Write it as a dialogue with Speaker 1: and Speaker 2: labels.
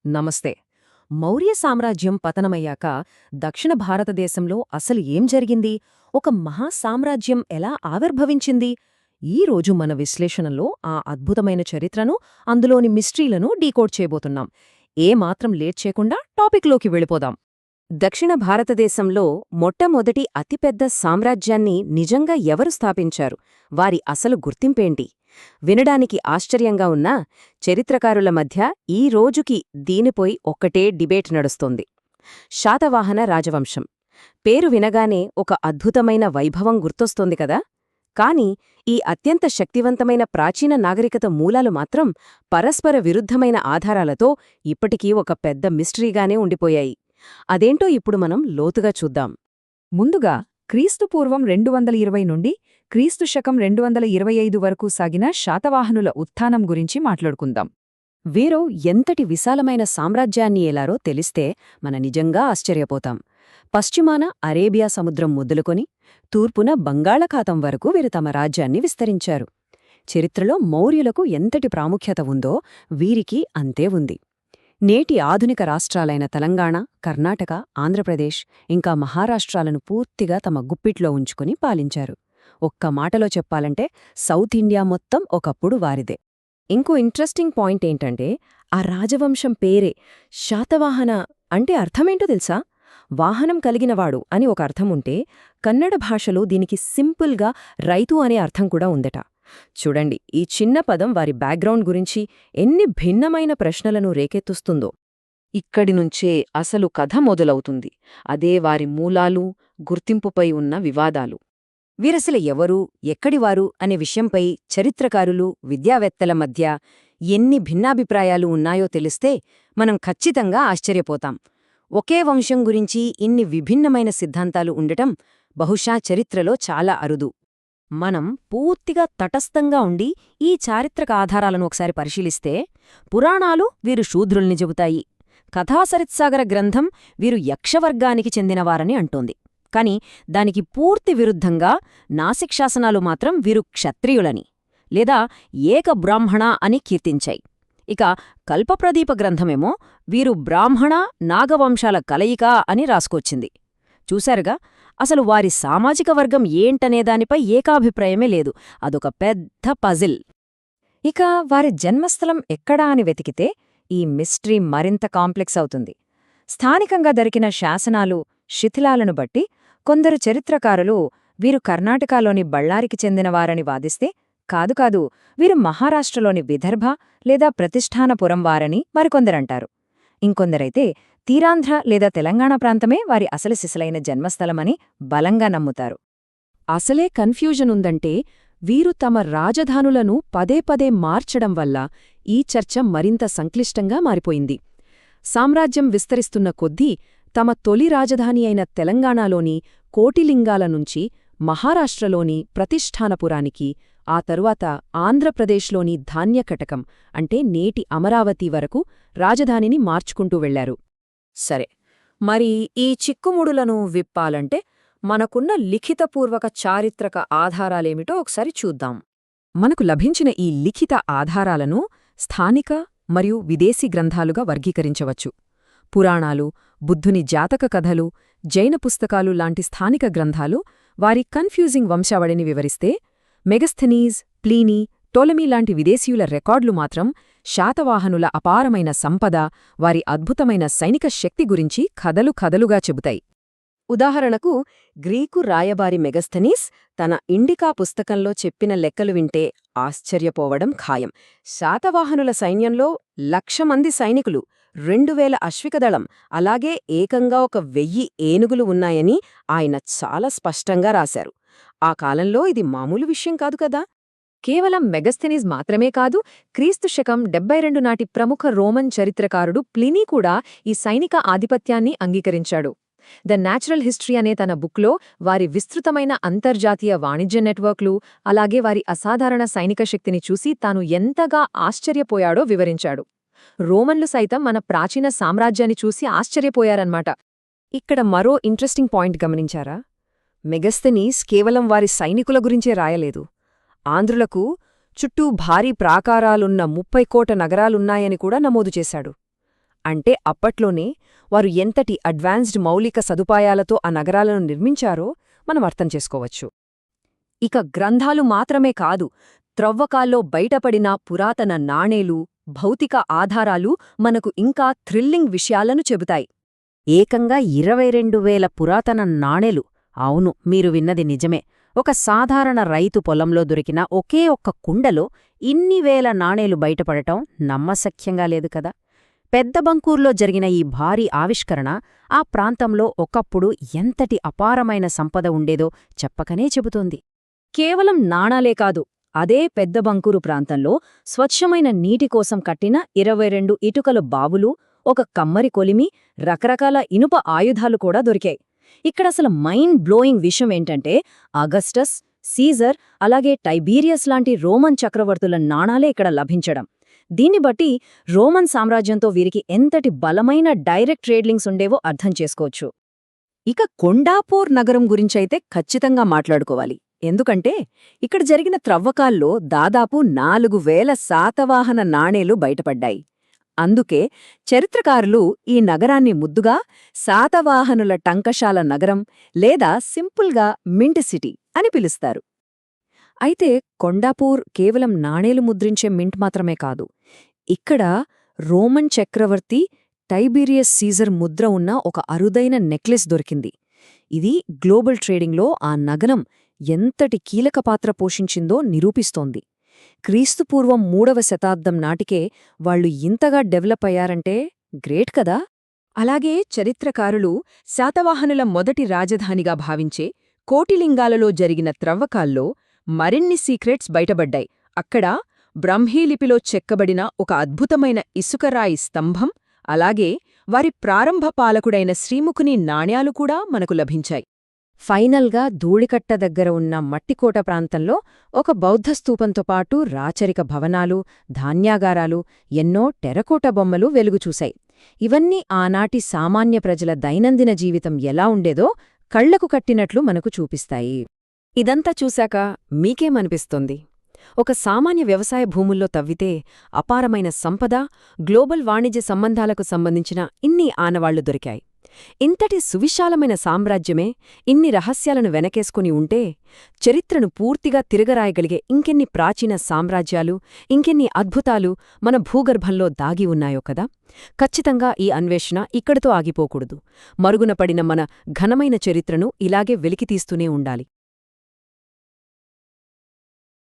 Speaker 1: నమస్తే. మౌర్య సామ్రాజ్యం పతనమయ్యాక దక్షిణ భారతదేశంలో అసలు ఏం జరిగింది? ఒక మహాసామ్రాజ్యం ఎలా ఆవిర్భవించింది? ఈరోజు మన విశ్లేషణలో ఆ అద్భుతమైన చరిత్రను, అందులోని మిస్ట్రీలను డీకోడ్ చేయబోతున్నాం. ఏమాత్రం లేట్ చేయకుండా టాపిక్లోకి వెళ్ళిపోదాం. దక్షిణ భారతదేశంలో మొట్టమొదటి అతిపెద్ద సామ్రాజ్యాన్ని నిజంగా ఎవరు స్థాపించారు? వారి అసలు గుర్తింపేంటి? వినడానికి ఆశ్చర్యంగా ఉన్నా చరిత్రకారుల మధ్య ఈ రోజుకి దీనిపై ఒక్కటే డిబేట్ నడుస్తోంది. శాతవాహన రాజవంశం పేరు వినగానే ఒక అద్భుతమైన వైభవం గుర్తొస్తోంది కదా. కాని ఈ అత్యంత శక్తివంతమైన ప్రాచీన నాగరికత మూలాలు మాత్రం పరస్పర విరుద్ధమైన ఆధారాలతో ఇప్పటికీ ఒక పెద్ద మిస్టరీగానే ఉండిపోయాయి. అదేంటో ఇప్పుడు మనం లోతుగా చూద్దాం.
Speaker 2: ముందుగా క్రీస్తుపూర్వం 220 నుండి క్రీస్తు శకం 225 వరకు సాగిన శాతవాహనుల ఉత్థానం గురించి మాట్లాడుకుందాం.
Speaker 1: వీరు ఎంతటి విశాలమైన సామ్రాజ్యాన్ని ఏలారో తెలిస్తే మన నిజంగా ఆశ్చర్యపోతాం. పశ్చిమాన అరేబియా సముద్రం మొదలుకొని తూర్పున బంగాళాఖాతం వరకు వీరు తమ రాజ్యాన్ని విస్తరించారు. చరిత్రలో మౌర్యులకు ఎంతటి ప్రాముఖ్యత ఉందో వీరికి అంతే ఉంది. నేటి ఆధునిక రాష్ట్రాలైన తెలంగాణ, కర్ణాటక, ఆంధ్రప్రదేశ్ ఇంకా మహారాష్ట్రాలను పూర్తిగా తమ గుప్పిట్లో ఉంచుకుని పాలించారు. ఒక్క మాటలో చెప్పాలంటే సౌత్ ఇండియా మొత్తం ఒకప్పుడు వారిదే. ఇంకో ఇంట్రెస్టింగ్ పాయింట్ ఏంటంటే ఆ రాజవంశం పేరే శాతవాహన అంటే అర్థమేంటో తెలుసా? వాహనం కలిగినవాడు అని ఒక అర్థముంటే కన్నడ భాషలో దీనికి సింపుల్గా రైతు అనే అర్థం కూడా ఉందట. చూడండి, ఈ చిన్న పదం వారి బ్యాక్గ్రౌండ్ గురించి ఎన్ని భిన్నమైన ప్రశ్నలను రేకెత్తుస్తుందో. ఇక్కడి నుంచే అసలు కథ మొదలవుతుంది. అదే వారి మూలాలు, గుర్తింపుపై ఉన్న వివాదాలు. వీరసలు ఎవరు, ఎక్కడివారు అనే విషయంపై చరిత్రకారులు, విద్యావేత్తల మధ్య ఎన్ని భిన్నాభిప్రాయాలు ఉన్నాయో తెలిస్తే మనం ఖచ్చితంగా ఆశ్చర్యపోతాం. ఒకే వంశం గురించి ఇన్ని విభిన్నమైన సిద్ధాంతాలు ఉండటం బహుశా చరిత్రలో చాలా అరుదు. మనం పూర్తిగా తటస్థంగా ఉండి ఈ చారిత్రక ఆధారాలను ఒకసారి పరిశీలిస్తే పురాణాలు వీరు శూద్రుల్ని చెబుతాయి. కథాసరిత్సాగర గ్రంథం వీరు యక్షవర్గానికి చెందినవారని అంటోంది. కాని దానికి పూర్తి విరుద్ధంగా నాసిక్ శాసనాలు మాత్రం వీరు క్షత్రియులని లేదా ఏకబ్రాహ్మణ అని కీర్తించాయి. ఇక కల్పప్రదీప గ్రంథమేమో వీరు బ్రాహ్మణ, నాగవంశాల కలయిక అని రాసుకొచ్చింది. చూశారుగా, అసలు వారి సామాజిక వర్గం ఏంటనేదానిపై ఏకాభిప్రాయమే లేదు. అదొక పెద్ద పజిల్.
Speaker 2: ఇక వారి జన్మస్థలం ఎక్కడా అని వెతికితే ఈ మిస్టరీ మరింత కాంప్లెక్స్ అవుతుంది. స్థానికంగా దొరికిన శాసనాలు, శిథిలాలను బట్టి కొందరు చరిత్రకారులు వీరు కర్ణాటకలోని బళ్ళారికి చెందినవారని వాదిస్తే, కాదు వీరు మహారాష్ట్రలోని విదర్భ లేదా ప్రతిష్ఠానపురం వారని మరికొందరంటారు. ఇంకొందరైతే తీరాంధ్ర లేదా తెలంగాణ ప్రాంతమే వారి అసలు సిసలైన జన్మస్థలమని బలంగా నమ్ముతారు.
Speaker 1: అసలే కన్ఫ్యూజన్ ఉందంటే వీరు తమ రాజధానులను పదే పదే మార్చడం వల్ల ఈ చర్చ మరింత సంక్లిష్టంగా మారిపోయింది. సామ్రాజ్యం విస్తరిస్తున్న కొద్దీ తమ తొలి రాజధాని అయిన తెలంగాణలోని కోటిలింగాల నుంచి మహారాష్ట్రలోని ప్రతిష్ఠానపురానికి, ఆ తరువాత ఆంధ్రప్రదేశ్లోని ధాన్యకటకం అంటే నేటి అమరావతి వరకు రాజధానిని మార్చుకుంటూ వెళ్లారు. సరే, మరి ఈ చిక్కుముడులను విప్పాలంటే మనకున్న లిఖితపూర్వక చారిత్రక ఆధారాలేమిటో ఒకసారి చూద్దాం. మనకు లభించిన ఈ లిఖిత ఆధారాలను స్థానిక మరియు విదేశీ గ్రంథాలుగా వర్గీకరించవచ్చు. పురాణాలు, బుద్ధుని జాతక కథలు, జైన పుస్తకాలు లాంటి స్థానిక గ్రంథాలు వారి కన్ఫ్యూజింగ్ వంశావళిని వివరిస్తే, మెగస్థెనీస్, ప్లీనీ, టోలమీ లాంటి విదేశీయుల రికార్డులు మాత్రం శాతవాహనుల అపారమైన సంపద, వారి అద్భుతమైన సైనిక శక్తి గురించి కథలుగా చెబుతాయి. ఉదాహరణకు గ్రీకు రాయబారి మెగస్థెనీస్ తన ఇండికా పుస్తకంలో చెప్పిన లెక్కలు వింటే ఆశ్చర్యపోవడం ఖాయం. శాతవాహనుల సైన్యంలో 1,00,000 మంది సైనికులు, 2,000 అశ్వికదళం, అలాగే ఏకంగా 1,000 ఏనుగులు ఉన్నాయని ఆయన చాలా స్పష్టంగా రాశారు. ఆ కాలంలో ఇది మామూలు విషయం కాదు కదా.
Speaker 2: కేవలం మెగస్థెనీస్ మాత్రమే కాదు, క్రీస్తు శకం 72 నాటి ప్రముఖ రోమన్ చరిత్రకారుడు ప్లినీ కూడా ఈ సైనిక ఆధిపత్యాన్ని అంగీకరించాడు. ద న్యాచురల్ హిస్టరీ అనే తన బుక్లో వారి విస్తృతమైన అంతర్జాతీయ వాణిజ్య నెట్వర్క్లు, అలాగే వారి అసాధారణ సైనిక శక్తిని చూసి తాను ఎంతగా ఆశ్చర్యపోయాడో వివరించాడు. రోమన్లు సైతం మన ప్రాచీన సామ్రాజ్యాన్ని చూసి ఆశ్చర్యపోయారన్నమాట.
Speaker 1: ఇక్కడ మరో ఇంట్రెస్టింగ్ పాయింట్ గమనించారా? మెగస్థెనీస్ కేవలం వారి సైనికుల గురించే రాయలేదు. ఆంధ్రులకు చుట్టూ భారీ ప్రాకారాలున్న 30 కోట నగరాలున్నాయని కూడా నమోదు చేశాడు.
Speaker 2: అంటే అప్పట్లోనే వారు ఎంతటి అడ్వాన్స్డ్ మౌలిక సదుపాయాలతో ఆ నగరాలను నిర్మించారో మనం అర్థం చేసుకోవచ్చు. ఇక గ్రంథాలు మాత్రమే కాదు, త్రవ్వకాల్లో బయటపడిన పురాతన నాణేలు, భౌతిక ఆధారాలు మనకు ఇంకా థ్రిల్లింగ్ విషయాలను చెబుతాయి.
Speaker 1: ఏకంగా 22,000 పురాతన నాణేలు. అవును, మీరు విన్నది నిజమే. ఒక సాధారణ రైతు పొలంలో దొరికిన ఒకే ఒక్క కుండలో ఇన్ని వేల నాణేలు బయటపడటం నమ్మశక్యంగా లేదు కదా. పెద్ద బంకూర్లో జరిగిన ఈ భారీ ఆవిష్కరణ ఆ ప్రాంతంలో ఒకప్పుడు ఎంతటి అపారమైన సంపద ఉండేదో చెప్పకనే చెబుతోంది.
Speaker 2: కేవలం నాణాలే కాదు, అదే పెద్ద బంకూరు ప్రాంతంలో స్వచ్ఛమైన నీటి కోసం కట్టిన 22 ఇటుకల బావులు, ఒక కమ్మరి కొలిమి, రకరకాల ఇనుప ఆయుధాలు కూడా దొరికాయి. ఇక్కడసలు మైండ్ బ్లోయింగ్ విషయం ఏంటంటే, అగస్టస్, సీజర్, అలాగే టైబీరియస్ లాంటి రోమన్ చక్రవర్తుల నాణాలే ఇక్కడ లభించడం. దీన్ని బట్టి రోమన్ సామ్రాజ్యంతో వీరికి ఎంతటి బలమైన డైరెక్ట్ ట్రేడ్లింగ్స్ ఉండేవో అర్థం చేసుకోవచ్చు.
Speaker 1: ఇక కొండాపూర్ నగరం గురించైతే ఖచ్చితంగా మాట్లాడుకోవాలి. ఎందుకంటే ఇక్కడ జరిగిన త్రవ్వకాల్లో దాదాపు 4,000 శాతవాహన నాణేలు బయటపడ్డాయి. అందుకే చరిత్రకారులు ఈ నగరాన్ని ముద్దుగా శాతవాహనుల టంకశాల నగరం లేదా సింపుల్గా మింట్ సిటీ అని పిలుస్తారు. అయితే కొండాపూర్ కేవలం నాణేలు ముద్రించే మింట్ మాత్రమే కాదు. ఇక్కడ రోమన్ చక్రవర్తి టైబీరియస్ సీజర్ ముద్ర ఉన్న ఒక అరుదైన నెక్లెస్ దొరికింది. ఇది గ్లోబల్ ట్రేడింగ్లో ఆ నగరం ఎంతటి కీలక పాత్ర పోషించిందో నిరూపిస్తోంది. క్రీస్తుపూర్వం 3వ శతాబ్దం నాటికే వాళ్లు ఇంతగా డెవలప్ అయ్యారంటే గ్రేట్ కదా.
Speaker 2: అలాగే చరిత్రకారులు శాతవాహనుల మొదటి రాజధానిగా భావించే కోటిలింగాలలో జరిగిన త్రవ్వకాల్లో మరిన్ని సీక్రెట్స్ బయటపడ్డాయి. అక్కడ బ్రహ్మీలిపిలో చెక్కబడిన ఒక అద్భుతమైన ఇసుకరాయి స్తంభం, అలాగే వారి ప్రారంభ పాలకుడైన శ్రీముఖుని నాణ్యాలు కూడా మనకు లభించాయి.
Speaker 1: ఫైనల్గా ధూళికట్ట దగ్గర ఉన్న మట్టికోట ప్రాంతంలో ఒక బౌద్ధ స్తూపంతో పాటు రాచరిక భవనాలు, ధాన్యాగారాలు, ఎన్నో టెరకోట బొమ్మలు వెలుగుచూశాయి. ఇవన్నీ ఆనాటి సామాన్య ప్రజల దైనందిన జీవితం ఎలా ఉండేదో కళ్లకు కట్టినట్లు మనకు చూపిస్తాయి. ఇదంతా చూశాక మీకేమనిపిస్తోంది? ఒక సామాన్య వ్యవసాయ భూముల్లో తవ్వితే అపారమైన సంపద, గ్లోబల్ వాణిజ్య సంబంధాలకు సంబంధించిన ఇన్ని ఆనవాళ్లు దొరికాయి. ఇంతటి సువిశాలమైన సామ్రాజ్యమే ఇన్ని రహస్యాలను వెనకేసుకుని ఉంటే చరిత్రను పూర్తిగా తిరగరాయగలిగే ఇంకెన్ని ప్రాచీన సామ్రాజ్యాలు, ఇంకెన్ని అద్భుతాలు మన భూగర్భంలో దాగి ఉన్నాయో కదా. ఖచ్చితంగా ఈ అన్వేషణ ఇక్కడితో ఆగిపోకూడదు. మరుగున పడిన మన ఘనమైన చరిత్రను ఇలాగే వెలికితీస్తూనే ఉండాలి.